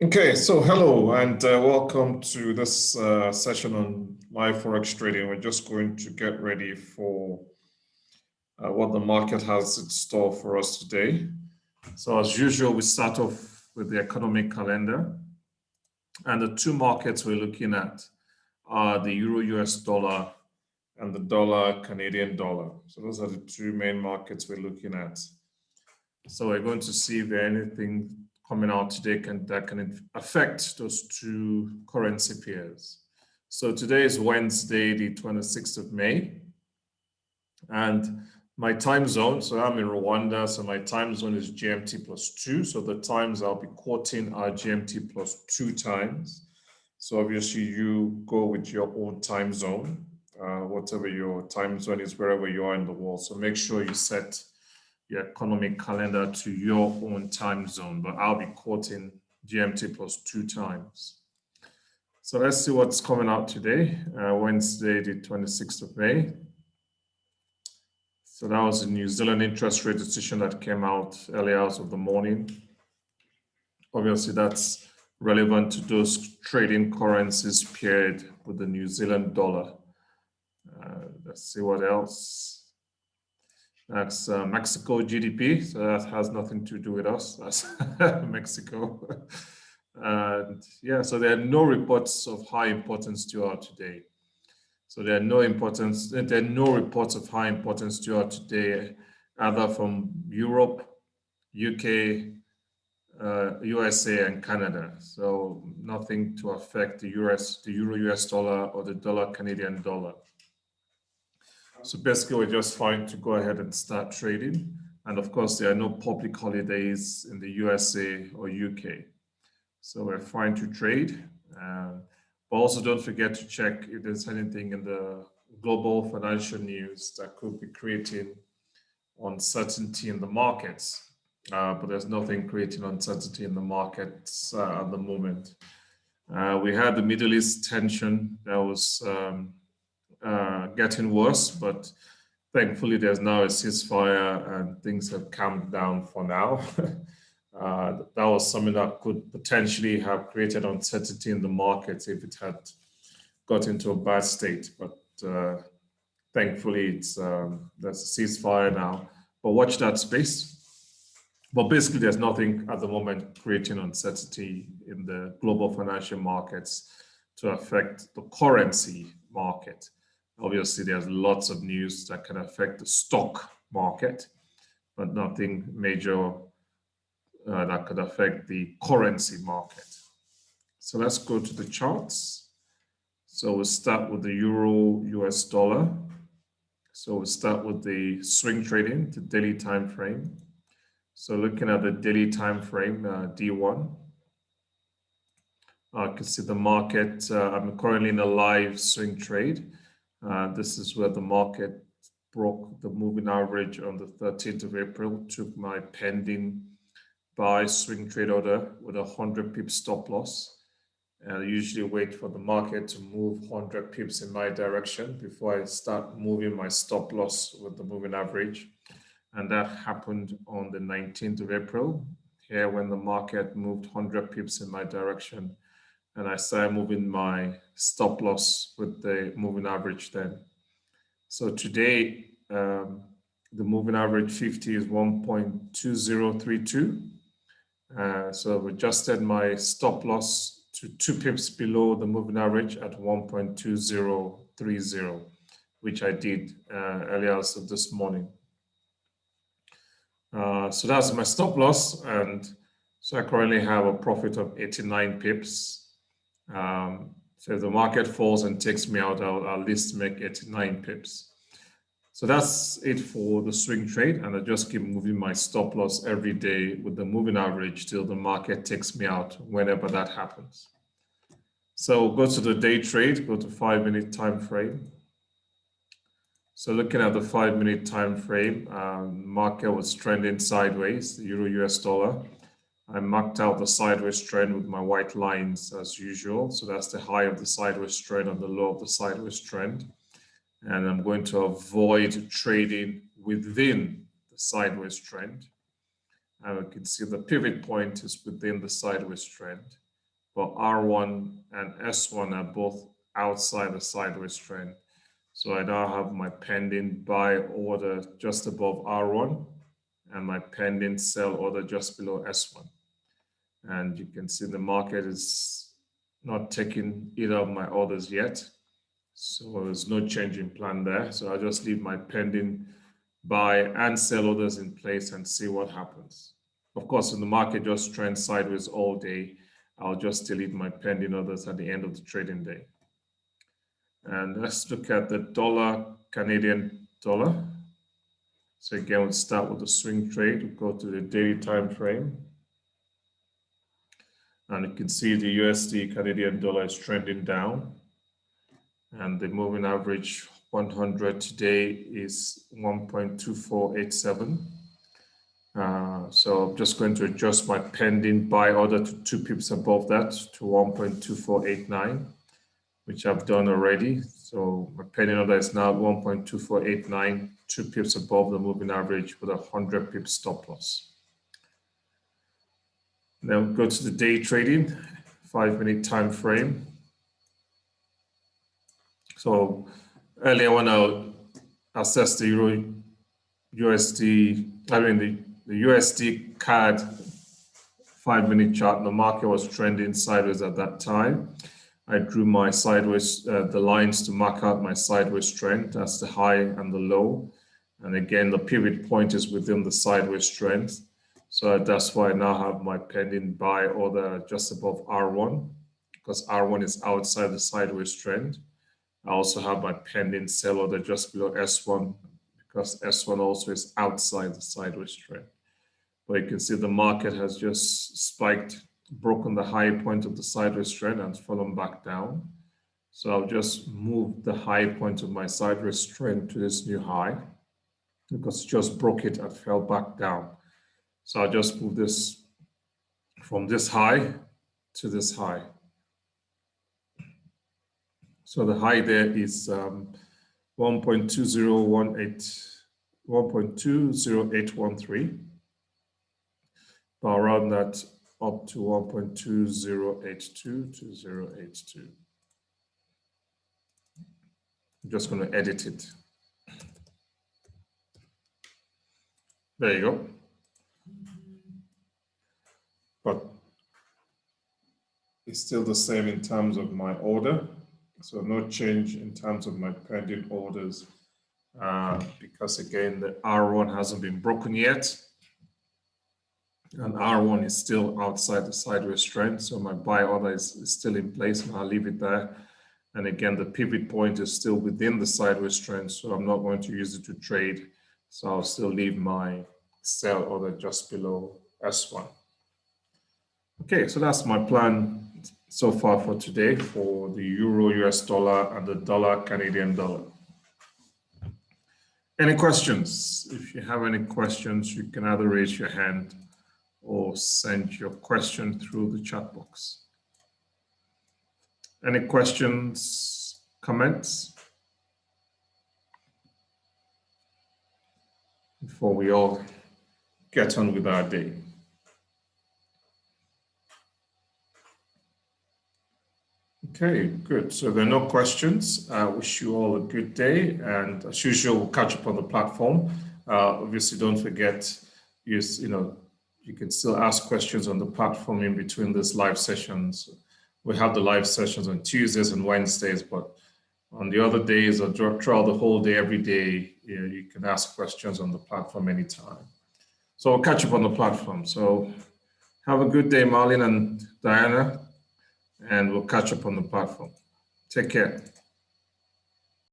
Okay, so hello and welcome to this session on live Forex trading. We're just going to get ready for what the market has in store for us today. So as usual, we start off with the economic calendar. And the two markets we're looking at are the Euro-US dollar and the dollar Canadian dollar. So those are the two main markets we're looking at. So we're going to see if there's anything coming out today that can affect those two currency pairs. So today is Wednesday, the 26th of May. And my time zone, so I'm in Rwanda, so my time zone is GMT +2. So the times I'll be quoting are GMT +2 times. So obviously you go with your own time zone, whatever your time zone is, wherever you are in the world. So make sure you set your economic calendar to your own time zone, but I'll be quoting GMT +2 times. So let's see what's coming out today, Wednesday, the 26th of May. So that was a New Zealand interest rate decision that came out early hours of the morning. Obviously, that's relevant to those trading currencies paired with the New Zealand dollar. Let's see what else. That's Mexico GDP, so that has nothing to do with us. That's Mexico. And yeah, so there are no reports of high importance to our today. So there are no reports of high importance to our today, either from Europe, UK, USA, and Canada. So nothing to affect the Euro-US dollar or the dollar Canadian dollar. So basically, we're just fine to go ahead and start trading. And of course, there are no public holidays in the USA or UK. So we're fine to trade. But also don't forget to check if there's anything in the global financial news that could be creating uncertainty in the markets. But there's nothing creating uncertainty in the markets at the moment. We had the Middle East tension that was getting worse, but thankfully there's now a ceasefire and things have calmed down for now. That was something that could potentially have created uncertainty in the markets if it had got into a bad state. But thankfully there's a ceasefire now. But watch that space. But basically there's nothing at the moment creating uncertainty in the global financial markets to affect the currency market. Obviously, there's lots of news that can affect the stock market, but nothing major that could affect the currency market. So let's go to the charts. So we'll start with the Euro-US dollar. So we'll start with the swing trading, the daily time frame. So looking at the daily time frame, D1. I can see the market. I'm currently in a live swing trade. This is where the market broke the moving average on the 13th of April, took my pending buy swing trade order with a 100 pips stop loss. And I usually wait for the market to move 100 pips in my direction before I start moving my stop loss with the moving average. And that happened on the 19th of April, here when the market moved 100 pips in my direction. And I started moving my stop loss with the moving average then. So today, the moving average 50 is 1.2032. So I've adjusted my stop loss to 2 pips below the moving average at 1.2030, which I did earlier so this morning. So that's my stop loss. And so I currently have a profit of 89 pips. So if the market falls and takes me out, I'll at least make 89 pips. So that's it for the swing trade, and I just keep moving my stop loss every day with the moving average till the market takes me out whenever that happens. So go to the day trade, go to 5-minute time frame. So looking at the 5-minute time frame, market was trending sideways, the Euro-US dollar. I marked out the sideways trend with my white lines as usual. So that's the high of the sideways trend and the low of the sideways trend. And I'm going to avoid trading within the sideways trend. And we can see the pivot point is within the sideways trend. but R1 and S1 are both outside the sideways trend. So I now have my pending buy order just above R1 and my pending sell order just below S1. And you can see the market is not taking either of my orders yet. So there's no change in plan there. So I'll just leave my pending buy and sell orders in place and see what happens. Of course, if the market just trends sideways all day, I'll just delete my pending orders at the end of the trading day. And let's look at the dollar, Canadian dollar. So again, we'll start with the swing trade. We'll go to the daily time frame. And you can see the USD Canadian dollar is trending down. And the moving average 100 today is 1.2487. So I'm just going to adjust my pending buy order to 2 pips above that to 1.2489, which I've done already. So my pending order is now 1.2489, 2 pips above the moving average with a 100 pip stop loss. Then we'll go to the day trading, 5-minute time frame. So earlier when I assessed the USD, the USDCAD 5-minute chart, the market was trending sideways at that time. I drew my sideways, the lines to mark out my sideways trend. That's the high and the low. And again, the pivot point is within the sideways trend. So that's why I now have my pending buy order just above R1, because R1 is outside the sideways trend. I also have my pending sell order just below S1, because S1 also is outside the sideways trend. But you can see the market has just spiked, broken the high point of the sideways trend and fallen back down. So I'll just move the high point of my sideways trend to this new high, because it just broke it and fell back down. So I'll just move this from this high to this high. So the high there is 1.2013, but I'll round that up to 1.2082. I'm just going to edit it. There you go. But it's still the same in terms of my order. So no change in terms of my pending orders, because again, the R1 hasn't been broken yet. And R1 is still outside the sideways trend. So my buy order is still in place, and I'll leave it there. And again, the pivot point is still within the sideways trend. So I'm not going to use it to trade. So I'll still leave my sell order just below S1. Okay, so that's my plan so far for today for the Euro US dollar and the dollar Canadian dollar. Any questions? If you have any questions, you can either raise your hand or send your question through the chat box. Any questions, comments? Before we all get on with our day. Okay, good. So there are no questions. I wish you all a good day, and as usual, we'll catch up on the platform. Obviously, don't forget, you can still ask questions on the platform in between these live sessions. We have the live sessions on Tuesdays and Wednesdays, but on the other days or throughout the whole day, every day, you can ask questions on the platform anytime. So we'll catch up on the platform. So have a good day, Marlene and Diana, and we'll catch up on the platform. Take care.